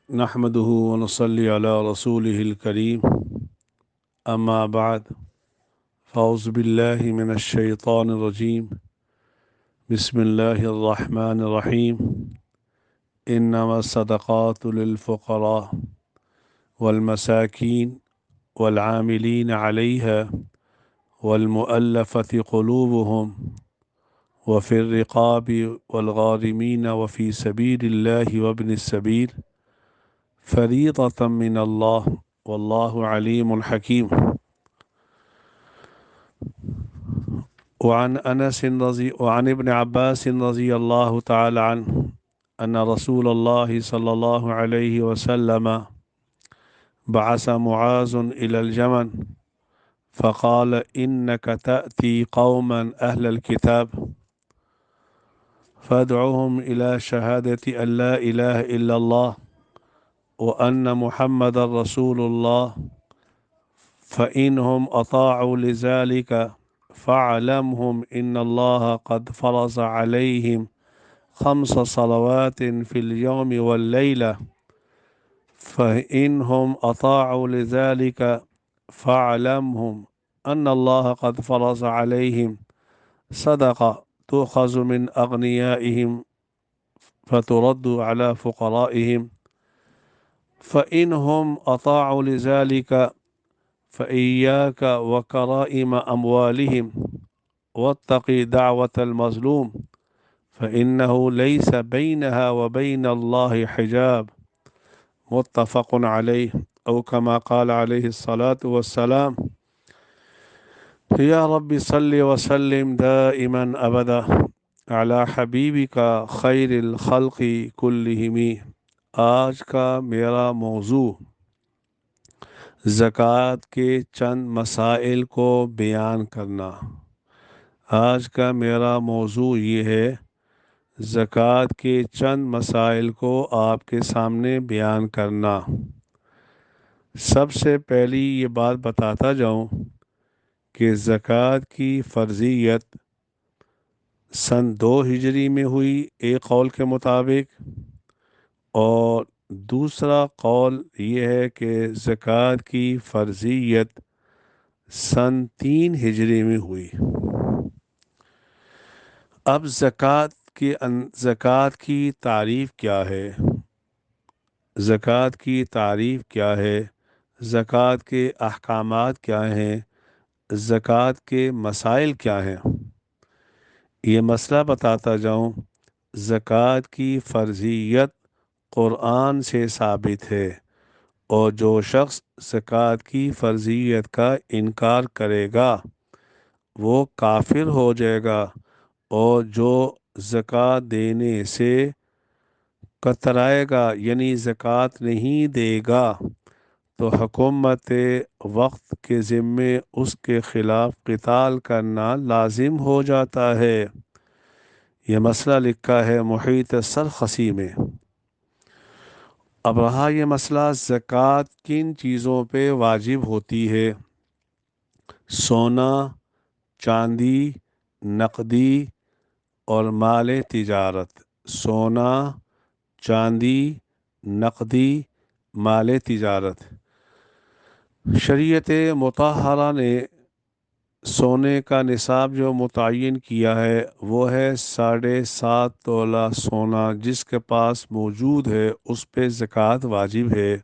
نحمده ونصلي على رسوله الكريم أما بعد فأعوذ بالله من الشيطان الرجيم بسم الله الرحمن الرحيم إنما الصدقات للفقراء والمساكين والعاملين عليها والمؤلفة قلوبهم وفي الرقاب والغارمين وفي سبيل الله وابن السبيل فريضة من الله والله عليم حكيم وعن ابن عباس رضي الله تعالى عنه أن رسول الله صلى الله عليه وسلم بعث معاذ إلى اليمن فقال إنك تأتي قوما أهل الكتاب فادعوهم إلى شهادة أن لا إله إلا الله وأن محمد رسول الله فإنهم أطاعوا لذلك فاعلمهم إن الله قد فرض عليهم 5 صلوات في اليوم والليلة فإنهم أطاعوا لذلك فاعلمهم أن الله قد فرض عليهم صدقة تؤخذ من أغنيائهم فترد على فقرائهم فإنهم أطاعوا لذلك فإياك وكرائم أموالهم واتق دعوة المظلوم فإنه ليس بينها وبين الله حجاب متفق عليه أو كما قال عليه الصلاة والسلام يا رب صل وسلم دائما أبدا على حبيبك خير الخلق كلهم. آج کا میرا موضوع زکوٰۃ کے چند مسائل کو بیان کرنا. آج کا میرا موضوع یہ ہے زکوٰۃ کے چند مسائل کو آپ کے سامنے بیان کرنا. سب سے پہلی یہ بات بتاتا جاؤں کہ زکوٰۃ کی فرضیت سن 2 ہجری میں ہوئی ایک قول کے مطابق، اور دوسرا قول یہ ہے کہ زکوٰۃ کی فرضیت سن 3 ہجری میں ہوئی. اب زکوٰۃ کی تعریف کیا ہے؟ زکوٰۃ کی تعریف کیا ہے؟ زکوٰۃ کے احکامات کیا ہیں؟ زکوٰۃ کے مسائل کیا ہیں؟ یہ مسئلہ بتاتا جاؤں. زکوٰۃ کی فرضیت قرآن سے ثابت ہے، اور جو شخص زکوٰۃ کی فرضیت کا انکار کرے گا وہ کافر ہو جائے گا، اور جو زکوٰۃ دینے سے کترائے گا یعنی زکوٰۃ نہیں دے گا تو حکومت وقت کے ذمے اس کے خلاف قتال کرنا لازم ہو جاتا ہے. یہ مسئلہ لکھا ہے محیط سرخسی میں. اب رہا یہ مسئلہ زکوٰۃ کن چیزوں پہ واجب ہوتی ہے؟ سونا، چاندی، نقدی اور مال تجارت. سونا، چاندی، نقدی، مال تجارت. شریعت مطہرہ نے سونے کا نصاب جو متعین کیا ہے وہ ہے 7.5 تولہ سونا. جس کے پاس موجود ہے اس پہ زکوٰۃ واجب ہے.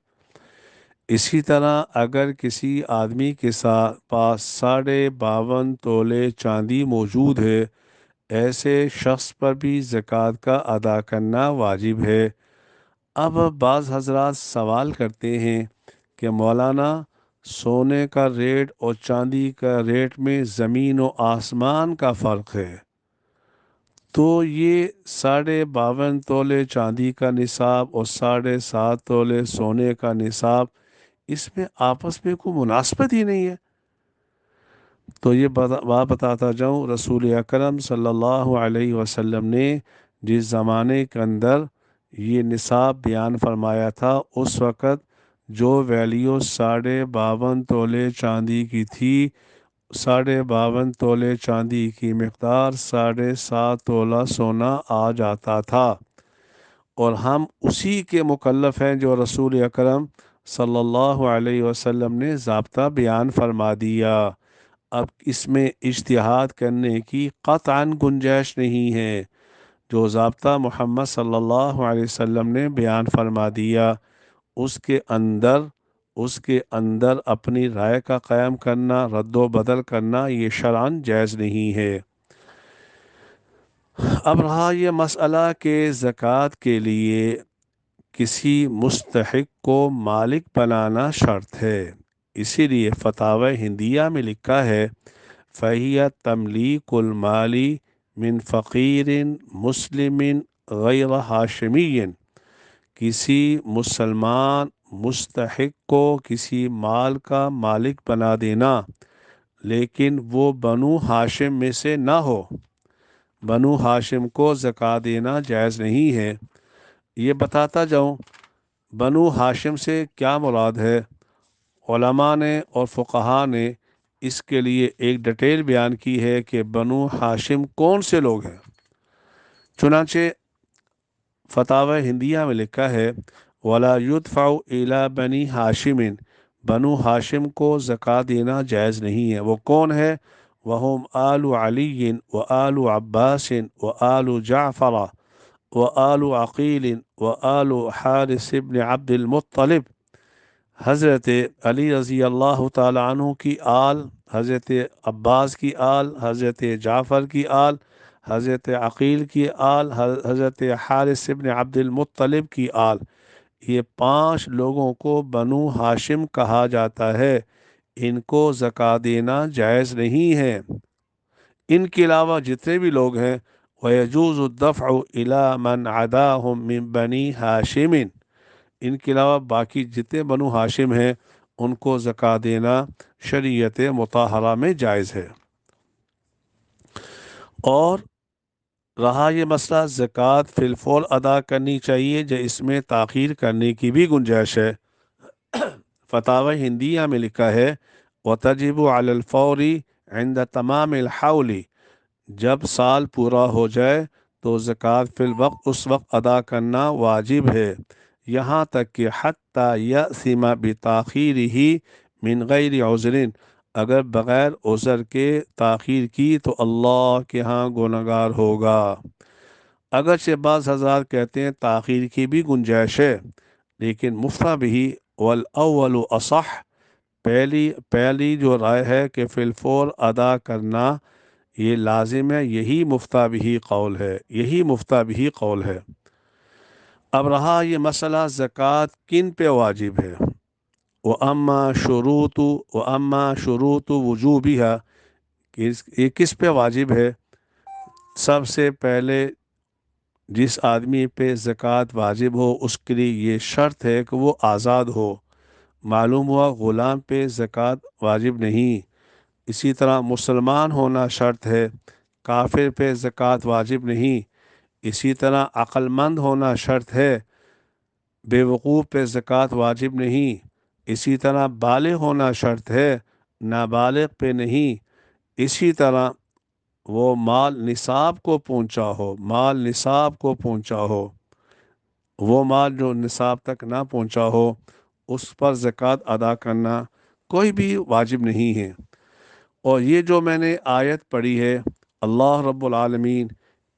اسی طرح اگر کسی آدمی کے پاس 52.5 تولے چاندی موجود ہے، ایسے شخص پر بھی زکوٰۃ کا ادا کرنا واجب ہے. اب بعض حضرات سوال کرتے ہیں کہ مولانا سونے کا ریٹ اور چاندی کا ریٹ میں زمین و آسمان کا فرق ہے، تو یہ 52.5 تولے چاندی کا نصاب اور 7.5 تولے سونے کا نصاب، اس میں آپس میں کوئی مناسبت ہی نہیں ہے. تو یہ بات بتاتا جاؤں، رسول اکرم صلی اللہ علیہ وسلم نے جس زمانے کے اندر یہ نصاب بیان فرمایا تھا اس وقت جو ویلیو 52.5 تولے چاندی کی تھی، 52.5 تولے چاندی کی مقدار 7.5 تولہ سونا آ جاتا تھا. اور ہم اسی کے مکلف ہیں جو رسول اکرم صلی اللہ علیہ وسلم نے ضابطہ بیان فرما دیا۔ اب اس میں اجتہاد کرنے کی قطعاً گنجائش نہیں ہے۔ جو ضابطہ محمد صلی اللہ علیہ وسلم نے بیان فرما دیا، اس کے اندر اس کے اندر اپنی رائے کا قیام کرنا، رد و بدل کرنا، یہ شرعاً جائز نہیں ہے۔ اب رہا یہ مسئلہ کہ زکوٰۃ کے لیے کسی مستحق کو مالک بنانا شرط ہے۔ اسی لیے فتاوی ہندیہ میں لکھا ہے فَهِيَ تَمْلِيكُ الْمَالِ مِنْ فَقِيرٍ مُسْلِمٍ غَيْرَ ہاشمی، کسی مسلمان مستحق کو کسی مال کا مالک بنا دینا، لیکن وہ بنو ہاشم میں سے نہ ہو۔ بنو ہاشم کو زکوٰۃ دینا جائز نہیں ہے۔ یہ بتاتا جاؤں بنو ہاشم سے کیا مراد ہے۔ علماء نے اور فقہاء نے اس کے لیے ایک ڈیٹیل بیان کی ہے کہ بنو ہاشم کون سے لوگ ہیں۔ چنانچہ فتاوی ہندیہ میں لکھا ہے وَلَا يُدْفَعُ إِلَى بَنِي ہاشم، بنو ہاشم کو زکوٰۃ دینا جائز نہیں ہے۔ وہ کون ہے؟ وَهُمْ آلُ عَلِيٍّ وَآلُ عَبَّاسٍ وَآلُ جَعْفَرَ وآل عقیل وآل حارث بن عبد المطلب، حضرت علی رضی اللہ تعالی عنہ کی آل، حضرت عباس کی آل، حضرت جعفر کی آل، حضرت عقیل کی آل، حضرت حارث بن عبد المطلب کی آل، یہ 5 لوگوں کو بنو ہاشم کہا جاتا ہے۔ ان کو زکوٰۃ دینا جائز نہیں ہے۔ ان کے علاوہ جتنے بھی لوگ ہیں وَيَجُوزُ الدَّفْعُ إِلَى مَنْ عَدَاهُمْ مِنْ بَنِي ہاشم، ان کے علاوہ باقی جتنے بنو ہاشم ہیں ان کو زکوٰۃ دینا شریعت مطہرہ میں جائز ہے۔ اور رہا یہ مسئلہ زکوٰۃ فی الفور ادا کرنی چاہیے یا اس میں تاخیر کرنے کی بھی گنجائش ہے۔ فتاوی ہندیہ میں لکھا ہے وَتَجِبُ عَلَى الْفَوْرِ عِنْدَ تَمَامِ الْحَوْلِ، جب سال پورا ہو جائے تو زکوٰۃ فی الوقت اس وقت ادا کرنا واجب ہے، یہاں تک کہ حتیٰ یأثم بتاخیرہ من غیر عذر، اگر بغیر عذر کے تاخیر کی تو اللہ کے ہاں گنہگار ہوگا۔ اگرچہ بعض حضرات کہتے ہیں تاخیر کی بھی گنجائش ہے، لیکن مفتیٰ بھی والاول اصح، پہلی جو رائے ہے کہ فی الفور ادا کرنا یہ لازم ہے، یہی مفتیٰ بھی قول ہے، یہی مفتیٰ بھی قول ہے۔ اب رہا یہ مسئلہ زکوٰۃ کن پہ واجب ہے۔ وَأَمَّا شُرُوطُ وُجُوبِهَا، کہ یہ کس پہ واجب ہے۔ سب سے پہلے جس آدمی پہ زکوٰۃ واجب ہو اس کے لیے یہ شرط ہے کہ وہ آزاد ہو۔ معلوم ہوا غلام پہ زکوٰۃ واجب نہیں۔ اسی طرح مسلمان ہونا شرط ہے، کافر پہ زکوٰۃ واجب نہیں۔ اسی طرح عقل مند ہونا شرط ہے، بے وقوف پہ زکوٰۃ واجب نہیں۔ اسی طرح بالغ ہونا شرط ہے، نابالغ پہ نہیں۔ اسی طرح وہ مال نصاب کو پہنچا ہو، مال نصاب کو پہنچا ہو، وہ مال جو نصاب تک نہ پہنچا ہو اس پر زکوٰۃ ادا کرنا کوئی بھی واجب نہیں ہے۔ اور یہ جو میں نے آیت پڑھی ہے اللہ رب العالمین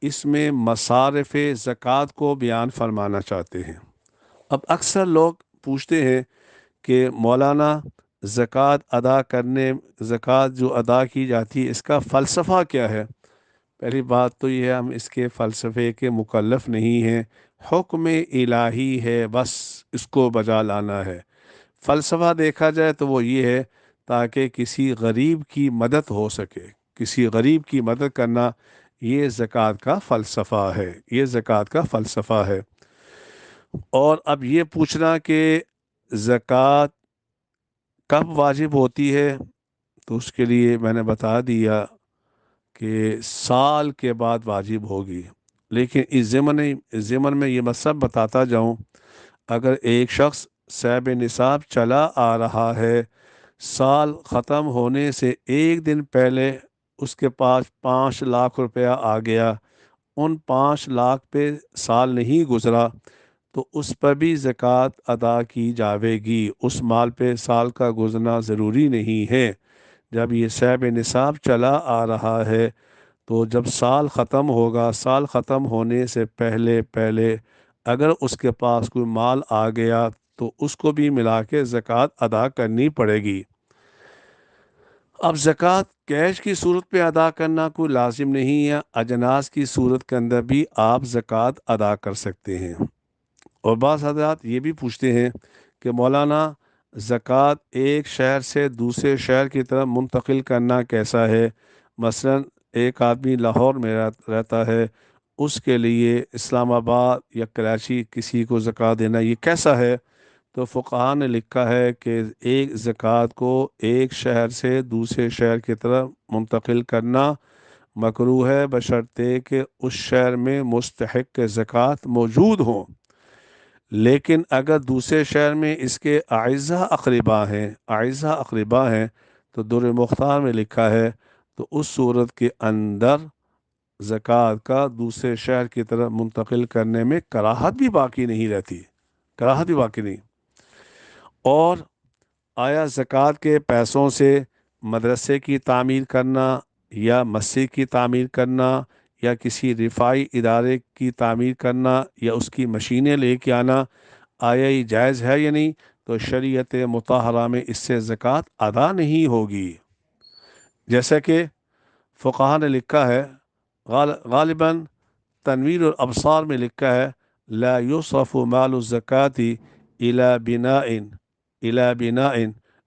اس میں مصارف زکوٰۃ کو بیان فرمانا چاہتے ہیں۔ اب اکثر لوگ پوچھتے ہیں کہ مولانا زکوٰۃ جو ادا کی جاتی ہے اس کا فلسفہ کیا ہے۔ پہلی بات تو یہ ہے ہم اس کے فلسفے کے مکلف نہیں ہیں، حکم الہی ہے، بس اس کو بجا لانا ہے۔ فلسفہ دیکھا جائے تو وہ یہ ہے تاکہ کسی غریب کی مدد ہو سکے، کسی غریب کی مدد کرنا، یہ زکوٰۃ کا فلسفہ ہے، یہ زکوٰۃ کا فلسفہ ہے۔ اور اب یہ پوچھنا کہ زکوٰۃ کب واجب ہوتی ہے تو اس کے لیے میں نے بتا دیا کہ سال کے بعد واجب ہوگی۔ لیکن اس ضمن میں یہ مطلب بتاتا جاؤں، اگر ایک شخص صاحب نصاب چلا آ رہا ہے، سال ختم ہونے سے ایک دن پہلے اس کے پاس 5 لاکھ روپیہ آ گیا، ان 5 لاکھ پہ سال نہیں گزرا، تو اس پر بھی زکوٰۃ ادا کی جاوے گی۔ اس مال پہ سال کا گزرنا ضروری نہیں ہے۔ جب یہ صاحب نصاب چلا آ رہا ہے تو جب سال ختم ہوگا، سال ختم ہونے سے پہلے پہلے اگر اس کے پاس کوئی مال آ گیا تو اس کو بھی ملا کے زکوٰۃ ادا کرنی پڑے گی۔ اب زکوٰۃ کیش کی صورت پہ ادا کرنا کوئی لازم نہیں ہے، اجناس کی صورت کے اندر بھی آپ زکوٰۃ ادا کر سکتے ہیں۔ اور بعض حضرات یہ بھی پوچھتے ہیں کہ مولانا زکوٰۃ ایک شہر سے دوسرے شہر کی طرف منتقل کرنا کیسا ہے؟ مثلا ایک آدمی لاہور میں رہتا ہے، اس کے لیے اسلام آباد یا کراچی کسی کو زکوٰۃ دینا یہ کیسا ہے؟ تو فقہاء نے لکھا ہے کہ ایک زکوٰۃ کو ایک شہر سے دوسرے شہر کی طرف منتقل کرنا مکروہ ہے، بشرطے کہ اس شہر میں مستحق زکوٰۃ موجود ہوں۔ لیکن اگر دوسرے شہر میں اس کے اعزہ اقربا ہیں تو در مختار میں لکھا ہے تو اس صورت کے اندر زکوٰۃ کا دوسرے شہر کی طرف منتقل کرنے میں کراہت بھی باقی نہیں رہتی، کراہت بھی باقی نہیں۔ اور آیا زکوٰۃ کے پیسوں سے مدرسے کی تعمیر کرنا یا مسجد کی تعمیر کرنا یا کسی رفاعی ادارے کی تعمیر کرنا یا اس کی مشینیں لے کے آنا، آیا یہ جائز ہے یا نہیں؟ تو شریعت مطہرہ میں اس سے زکوٰۃ ادا نہیں ہوگی۔ جیسا کہ فقہاء نے لکھا ہے، غالباً تنویر الابصار میں لکھا ہے لا یصرف مال الزکاة الى بناء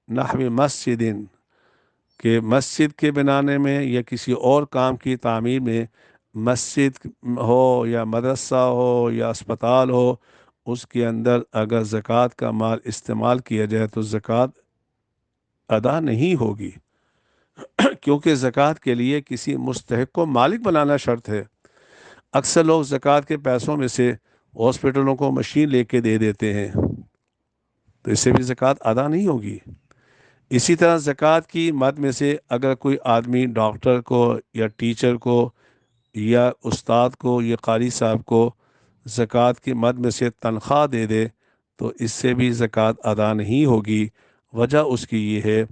نحو مسجد، کہ مسجد کے بنانے میں یا کسی اور کام کی تعمیر میں، مسجد ہو یا مدرسہ ہو یا اسپتال ہو، اس کے اندر اگر زکوٰۃ کا مال استعمال کیا جائے تو زکوٰۃ ادا نہیں ہوگی، کیونکہ زکوٰۃ کے لیے کسی مستحق کو مالک بنانا شرط ہے۔ اکثر لوگ زکوٰۃ کے پیسوں میں سے ہاسپٹلوں کو مشین لے کے دے دیتے ہیں، تو اس سے بھی زکوٰۃ ادا نہیں ہوگی۔ اسی طرح زکوٰۃ کی مد میں سے اگر کوئی آدمی ڈاکٹر کو یا ٹیچر کو یا استاد کو یا قاری صاحب کو زکوٰۃ کی مد میں سے تنخواہ دے دے تو اس سے بھی زکوٰۃ ادا نہیں ہوگی۔ وجہ اس کی یہ ہے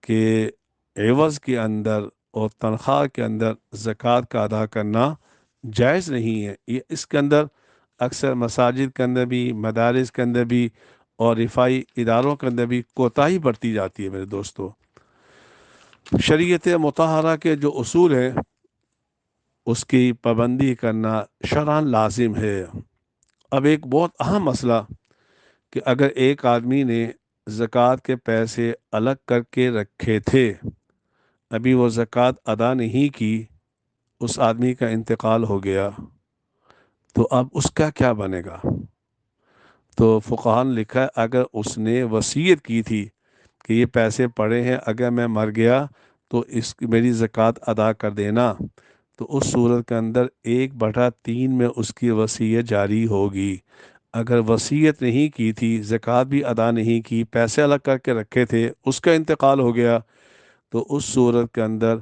کہ عوض کے اندر اور تنخواہ کے اندر زکوٰۃ کا ادا کرنا جائز نہیں ہے۔ یہ اس کے اندر اکثر مساجد کے اندر بھی، مدارس کے اندر بھی اور رفاعی اداروں کے اندر بھی کوتاہی برتی جاتی ہے۔ میرے دوستو، شریعت مطہرہ کے جو اصول ہیں اس کی پابندی کرنا شرعاً لازم ہے۔ اب ایک بہت اہم مسئلہ کہ اگر ایک آدمی نے زکوٰۃ کے پیسے الگ کر کے رکھے تھے، ابھی وہ زکوٰۃ ادا نہیں کی، اس آدمی کا انتقال ہو گیا، تو اب اس کا کیا بنے گا؟ تو فقہاء نے لکھا ہے اگر اس نے وصیت کی تھی کہ یہ پیسے پڑے ہیں، اگر میں مر گیا تو اس کی میری زکوٰۃ ادا کر دینا، تو اس صورت کے اندر 1/3 میں اس کی وصیت جاری ہوگی۔ اگر وصیت نہیں کی تھی، زکوٰۃ بھی ادا نہیں کی، پیسے الگ کر کے رکھے تھے، اس کا انتقال ہو گیا، تو اس صورت کے اندر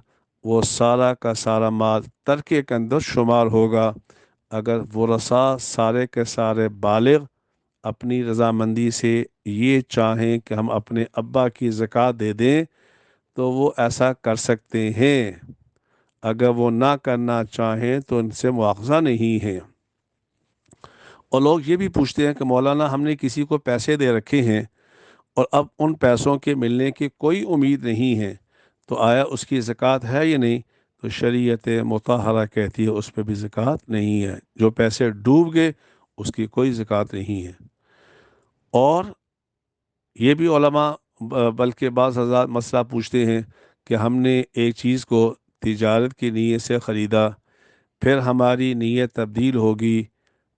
وہ سارا کا سارا مال ترکے کے اندر شمار ہوگا۔ اگر ورثاء سارے کے سارے بالغ اپنی رضامندی سے یہ چاہیں کہ ہم اپنے ابا کی زکوٰۃ دے دیں تو وہ ایسا کر سکتے ہیں، اگر وہ نہ کرنا چاہیں تو ان سے مواخذہ نہیں ہے۔ اور لوگ یہ بھی پوچھتے ہیں کہ مولانا ہم نے کسی کو پیسے دے رکھے ہیں اور اب ان پیسوں کے ملنے کی کوئی امید نہیں ہے، تو آیا اس کی زکوٰۃ ہے یا نہیں؟ تو شریعت مطہرہ کہتی ہے اس پہ بھی زکوٰۃ نہیں ہے۔ جو پیسے ڈوب گئے اس کی کوئی زکوٰۃ نہیں ہے۔ اور یہ بھی علماء بلکہ بعض حضرات مسئلہ پوچھتے ہیں کہ ہم نے ایک چیز کو تجارت کی نیت سے خریدا، پھر ہماری نیت تبدیل ہوگی،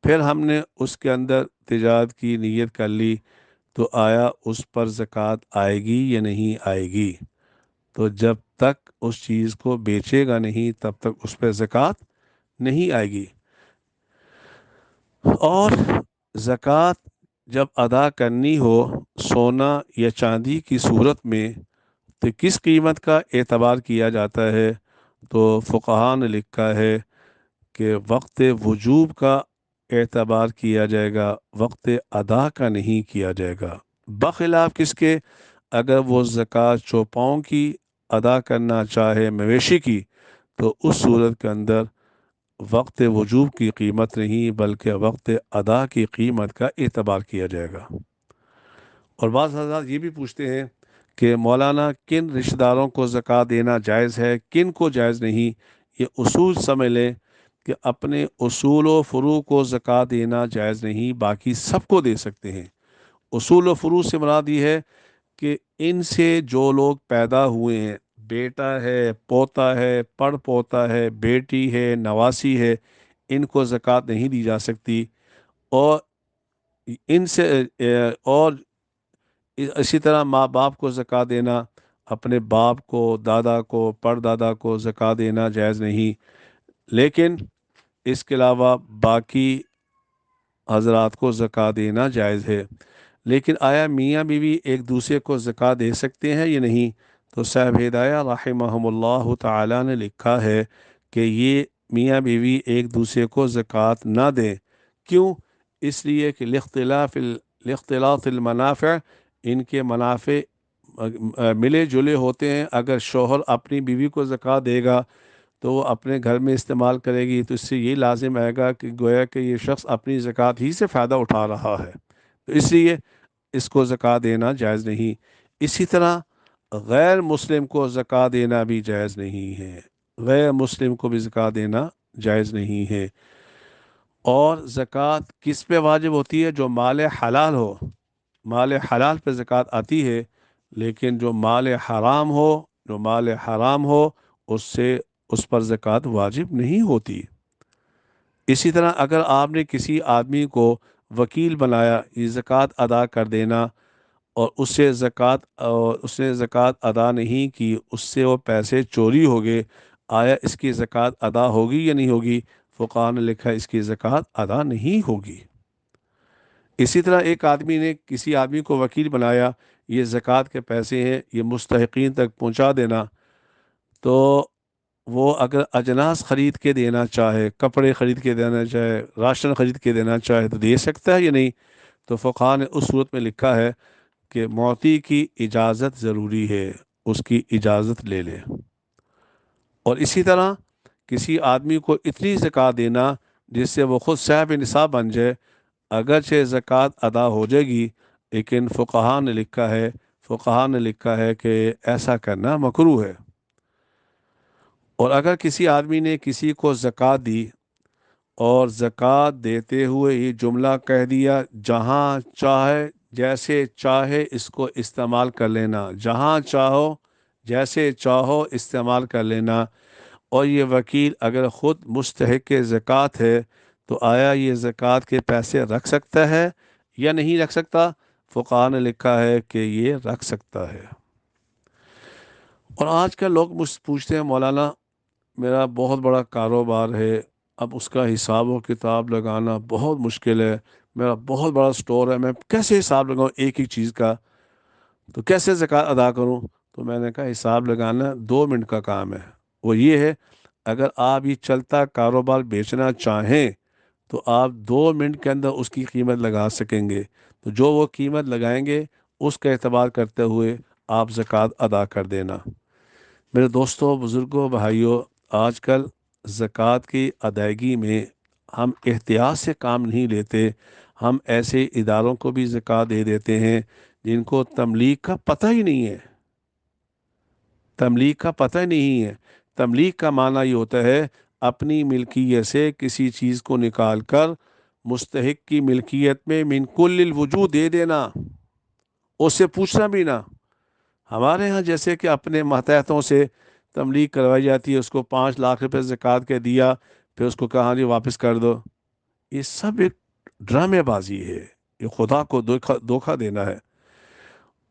پھر ہم نے اس کے اندر تجارت کی نیت کر لی، تو آیا اس پر زکوٰۃ آئے گی یا نہیں آئے گی؟ تو جب تک اس چیز کو بیچے گا نہیں تب تک اس پہ زکوٰۃ نہیں آئے گی۔ اور زکوٰۃ جب ادا کرنی ہو سونا یا چاندی کی صورت میں تو کس قیمت کا اعتبار کیا جاتا ہے؟ تو فقہاء نے لکھا ہے کہ وقت وجوب کا اعتبار کیا جائے گا، وقت ادا کا نہیں کیا جائے گا۔ بخلاف کس کے؟ اگر وہ زکوٰۃ چوپاؤں کی ادا کرنا چاہے مویشی کی، تو اس صورت کے اندر وقت وجوب کی قیمت نہیں بلکہ وقت ادا کی قیمت کا اعتبار کیا جائے گا۔ اور بعض حضرات یہ بھی پوچھتے ہیں کہ مولانا کن رشتہ داروں کو زکوٰۃ دینا جائز ہے، کن کو جائز نہیں؟ یہ اصول سمجھ لیں کہ اپنے اصول و فروع کو زکوٰۃ دینا جائز نہیں، باقی سب کو دے سکتے ہیں۔ اصول و فروع سے مراد یہ ہے کہ ان سے جو لوگ پیدا ہوئے ہیں، بیٹا ہے، پوتا ہے، پڑ پوتا ہے، بیٹی ہے، نواسی ہے، ان کو زکوٰۃ نہیں دی جا سکتی۔ اور ان سے اور اسی طرح ماں باپ کو زکوٰۃ دینا، اپنے باپ کو، دادا کو، پردادا کو زکوٰۃ دینا جائز نہیں۔ لیکن اس کے علاوہ باقی حضرات کو زکوٰۃ دینا جائز ہے۔ لیکن آیا میاں بیوی ایک دوسرے کو زکوٰۃ دے سکتے ہیں یا نہیں؟ تو صاحب ہدایہ رحمہم اللہ تعالی نے لکھا ہے کہ یہ میاں بیوی ایک دوسرے کو زکوٰۃ نہ دیں۔ کیوں؟ اس لیے کہ لاختلاط المنافع، ان کے منافع ملے جلے ہوتے ہیں۔ اگر شوہر اپنی بیوی کو زکوٰۃ دے گا تو وہ اپنے گھر میں استعمال کرے گی، تو اس سے یہ لازم آئے گا کہ گویا کہ یہ شخص اپنی زکوٰۃ ہی سے فائدہ اٹھا رہا ہے، تو اس لیے اس کو زکوٰۃ دینا جائز نہیں۔ اسی طرح غیر مسلم کو زکوٰۃ دینا بھی جائز نہیں ہے، غیر مسلم کو بھی زکوٰۃ دینا جائز نہیں ہے۔ اور زکوٰۃ کس پہ واجب ہوتی ہے؟ جو مال حلال ہو، مال حلال پہ زکوٰۃ آتی ہے۔ لیکن جو مال حرام ہو، جو مال حرام ہو، اس پر زکوٰۃ واجب نہیں ہوتی۔ اسی طرح اگر آپ نے کسی آدمی کو وکیل بنایا، یہ زکوٰۃ ادا کر دینا، اور اس نے زکوٰۃ ادا نہیں کی، اس سے وہ پیسے چوری ہو گئے، آیا اس کی زکوٰۃ ادا ہوگی یا نہیں ہوگی؟ فقہاء نے لکھا اس کی زکوٰۃ ادا نہیں ہوگی۔ اسی طرح ایک آدمی نے کسی آدمی کو وکیل بنایا، یہ زکوٰۃ کے پیسے ہیں، یہ مستحقین تک پہنچا دینا، تو وہ اگر اجناس خرید کے دینا چاہے، کپڑے خرید کے دینا چاہے، راشن خرید کے دینا چاہے، تو دے سکتا ہے یا نہیں؟ تو فقہاء نے اس صورت میں لکھا ہے کہ معطی کی اجازت ضروری ہے، اس کی اجازت لے لے۔ اور اسی طرح کسی آدمی کو اتنی زکوٰۃ دینا جس سے وہ خود صاحب نصاب بن جائے، اگرچہ زکوٰۃ ادا ہو جائے گی، لیکن فقہاء نے لکھا ہے کہ ایسا کرنا مکروہ ہے۔ اور اگر کسی آدمی نے کسی کو زکوٰۃ دی اور زکوٰۃ دیتے ہوئے یہ جملہ کہہ دیا، جہاں چاہے جیسے چاہے اس کو استعمال کر لینا، جہاں چاہو جیسے چاہو استعمال کر لینا، اور یہ وکیل اگر خود مستحق زکوٰۃ ہے، تو آیا یہ زکوٰۃ کے پیسے رکھ سکتا ہے یا نہیں رکھ سکتا؟ فقہاء نے لکھا ہے کہ یہ رکھ سکتا ہے۔ اور آج کل لوگ مجھ سے پوچھتے ہیں، مولانا میرا بہت بڑا کاروبار ہے، اب اس کا حساب و کتاب لگانا بہت مشکل ہے، میرا بہت بڑا سٹور ہے، میں کیسے حساب لگاؤں ایک ہی چیز کا، تو کیسے زکوٰۃ ادا کروں؟ تو میں نے کہا حساب لگانا 2 منٹ کا کام ہے۔ وہ یہ ہے، اگر آپ یہ چلتا کاروبار بیچنا چاہیں تو آپ 2 منٹ کے اندر اس کی قیمت لگا سکیں گے، تو جو وہ قیمت لگائیں گے اس کا اعتبار کرتے ہوئے آپ زکوٰۃ ادا کر دینا۔ میرے دوستوں، بزرگوں، بھائیوں، آج کل زکوٰۃ کی ادائیگی میں ہم احتیاط سے کام نہیں لیتے، ہم ایسے اداروں کو بھی زکوٰۃ دے دیتے ہیں جن کو تملیک کا پتہ ہی نہیں ہے، تملیک کا پتہ ہی نہیں ہے۔ تملیک کا معنی یہ ہوتا ہے اپنی ملکیت سے کسی چیز کو نکال کر مستحق کی ملکیت میں من کل الوجوہ دے دینا، اس سے پوچھنا بھی نہ۔ ہمارے ہاں جیسے کہ اپنے ماتحتوں سے تملیغ کروائی جاتی ہے، اس کو 5 لاکھ روپے زکوٰۃ کے دیا، پھر اس کو کہا جی واپس کر دو، یہ سب ایک ڈرامے بازی ہے، یہ خدا کو دھوکہ دینا ہے۔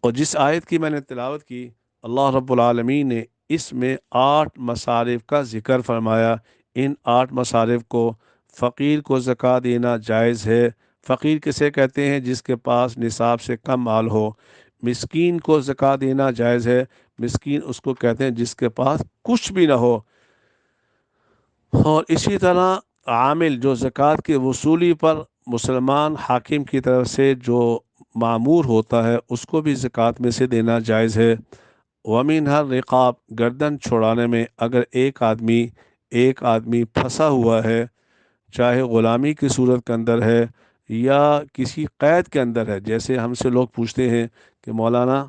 اور جس آیت کی میں نے تلاوت کی، اللہ رب العالمین نے اس میں 8 مصارف کا ذکر فرمایا۔ ان 8 مصارف کو فقیر کو زکوٰۃ دینا جائز ہے۔ فقیر کسے کہتے ہیں؟ جس کے پاس نصاب سے کم مال ہو۔ مسکین کو زکوٰۃ دینا جائز ہے۔ مسکین اس کو کہتے ہیں جس کے پاس کچھ بھی نہ ہو۔ اور اسی طرح عامل جو زکوٰۃ کی وصولی پر مسلمان حاکم کی طرف سے جو معمور ہوتا ہے اس کو بھی زکوٰۃ میں سے دینا جائز ہے۔ ومن ہر رقاب، گردن چھڑانے میں اگر ایک آدمی پھنسا ہوا ہے، چاہے غلامی کی صورت کے اندر ہے یا کسی قید کے اندر ہے، جیسے ہم سے لوگ پوچھتے ہیں کہ مولانا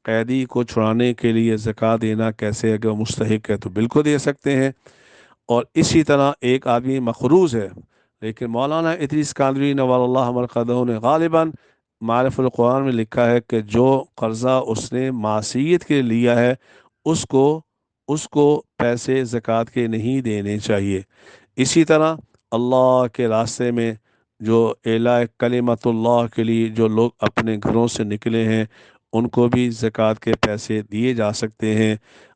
قیدی کو چھڑانے کے لیے زکوٰۃ دینا کیسے، اگر وہ مستحق ہے تو بالکل دے سکتے ہیں۔ اور اسی طرح ایک آدمی مقروض ہے، لیکن مولانا ادریس کاندوی نوال اللہ مرقدہ نے غالباً معرف القرآن میں لکھا ہے کہ جو قرضہ اس نے معصیت کے لیا ہے اس کو اس کو پیسے زکوٰۃ کے نہیں دینے چاہیے۔ اسی طرح اللہ کے راستے میں جو اعلاء کلمت اللہ کے لیے جو لوگ اپنے گھروں سے نکلے ہیں ان کو بھی زکوٰۃ کے پیسے دیے جا سکتے ہیں۔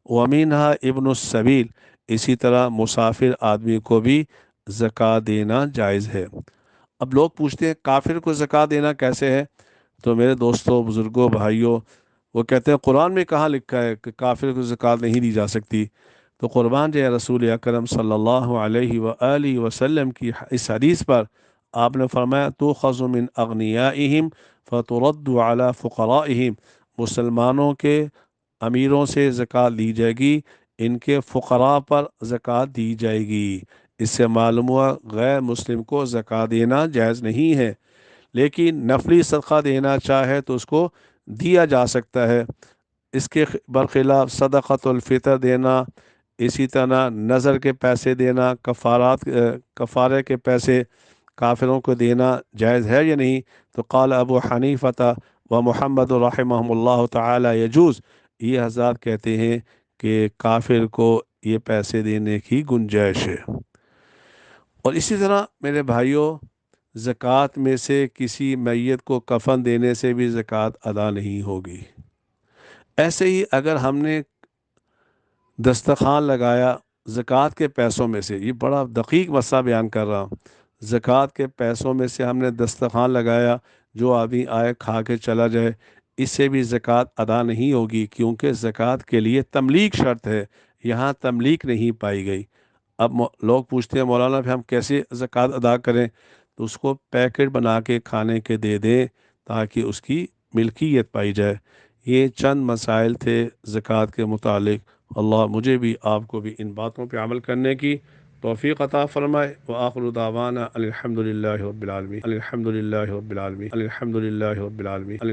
ومینہا ابن السبیل، اسی طرح مسافر آدمی کو بھی زکوٰۃ دینا جائز ہے۔ اب لوگ پوچھتے ہیں کافر کو زکوٰۃ دینا کیسے ہے؟ تو میرے دوستوں، بزرگوں، بھائیوں، وہ کہتے ہیں قرآن میں کہاں لکھا ہے کہ کافر کو زکوٰۃ نہیں دی جا سکتی؟ تو قربان جائے رسول اکرم صلی اللہ علیہ وآلہ وسلم کی اس حدیث پر آپ نے فرمایا تؤخذ من اغنیائہم فترد علی فقرائہم، مسلمانوں کے امیروں سے زکوٰۃ لی جائے گی، ان کے فقراء پر زکوٰۃ دی جائے گی۔ اس سے معلوم ہوا غیر مسلم کو زکوٰۃ دینا جائز نہیں ہے، لیکن نفلی صدقہ دینا چاہے تو اس کو دیا جا سکتا ہے۔ اس کے برخلاف صدقۃ الفطر دینا، اسی طرح نظر کے پیسے دینا، کفارے کے پیسے کافروں کو دینا جائز ہے یا نہیں؟ تو قال ابو حنیفۃ و محمد رحمہم اللہ تعالی یجوز، یہ حضرات کہتے ہیں کہ کافر کو یہ پیسے دینے کی گنجائش ہے۔ اور اسی طرح میرے بھائیوں، زکوٰۃ میں سے کسی میت کو کفن دینے سے بھی زکوٰۃ ادا نہیں ہوگی۔ ایسے ہی اگر ہم نے دسترخوان لگایا زکوٰۃ کے پیسوں میں سے، یہ بڑا دقیق مسئلہ بیان کر رہا ہوں، زکوٰۃ کے پیسوں میں سے ہم نے دسترخوان لگایا، جو آدمی آئے کھا کے چلا جائے، اس سے بھی زکوٰۃ ادا نہیں ہوگی، کیونکہ زکوٰۃ کے لیے تملیک شرط ہے، یہاں تملیک نہیں پائی گئی۔ اب لوگ پوچھتے ہیں مولانا پھر ہم کیسے زکوٰۃ ادا کریں؟ تو اس کو پیکٹ بنا کے کھانے کے دے دیں تاکہ اس کی ملکیت پائی جائے۔ یہ چند مسائل تھے زکوٰۃ کے متعلق۔ اللہ مجھے بھی آپ کو بھی ان باتوں پہ عمل کرنے کی توفیق عطا فرمائے۔ وآخر دعوانا الحمد للہ رب العالمین، الحمد للہ رب العالمین، الحمد للہ رب العالمین۔